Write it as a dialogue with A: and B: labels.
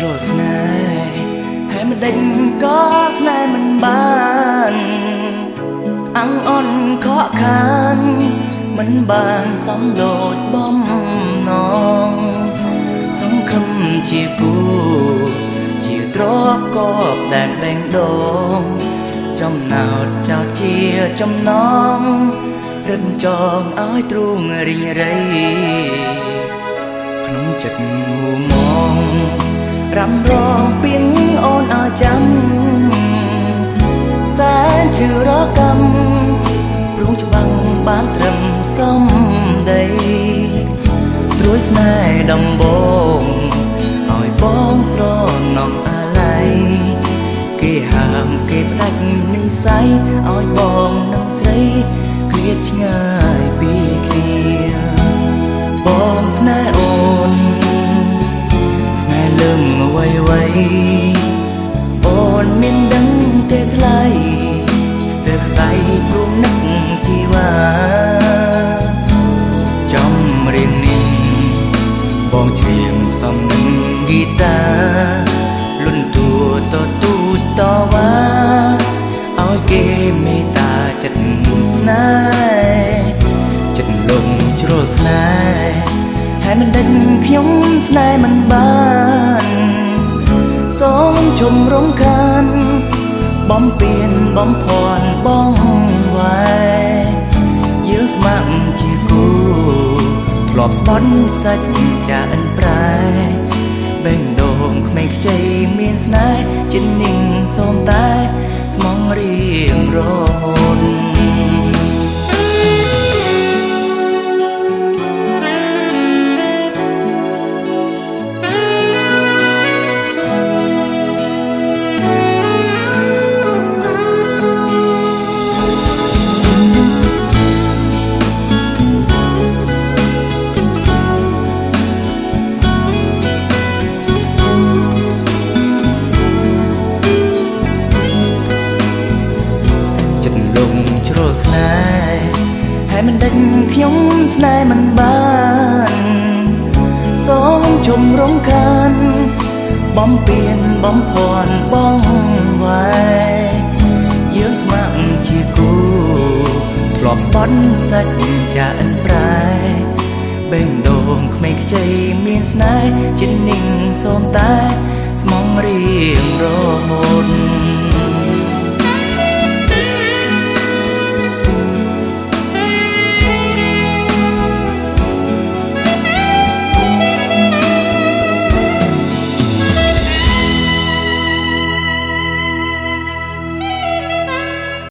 A: ជ្រោះស្នេហ៍ហើយមិនដេញក៏ស្នេហ៍មិនបានអង្អន់ខកខានមិនបានសំដូចបំណងសង្ឃឹមជាគូជាទ្រពកបដែនបេងដូងចំណោតចោតជាចំណងរិនចងឲ្យទ្រូងរីងរៃក្នុងចិត្តងូមងរំរងពីងអូនឲ្យចាំសែនជឿរកម្មព្រោះច្បាំងបានត្រឹមសំដីត្រួយស្នេហ៍ដំបងឲ្យបងស្រណំអាឡ័យគេហាមគេផ្ដាច់និស័យឲ្យបងនឹងស្រីឃ្លាតឆ្ងាយពីគ្នាបងស្នេហ៍អូនស្នេហ៍លឹងអ្វីអូនមានដឹងទេថ្លៃស្ទើរខ្សែព្រមនឹកជីវ៉ាចំរៀងនេះបងច្រៀងសំនឹងហ្គីតាលុនតួតទូចតវ៉ាឲ្យគេមេត្តាចិត្តស្នេហ៍ចិត្តលងជ្រុលស្នេហ៍ហើយមិនដេញខ្ញុំស្នេហ៍មិនបានសូមជុំរំខានបំពេញបំភ័ន្តបងវ៉ែយើងស្ម័គ្រជាគូធ្លាប់ស្បន់សាច់ចាអិនប្រែបេងដូងក្មេងខ្ចីមានស្នេហ៍ជានិងសូមតែស្មងរៀងរហូតជ្រុលស្នេហ៍ហើយមិនដេញខ្ញុំស្នេហ៍មិនបានសូមជុំរំខានបំពេញបំភ័ន្តបងវ៉ែយើងស្ម័គ្រជាគូធ្លាប់ស្បន់សាច់ចាអិនប្រែបេងដូងក្មេងខ្ចីមានស្នេហ៍ជានិងសូមតែស្មងរៀងរហូ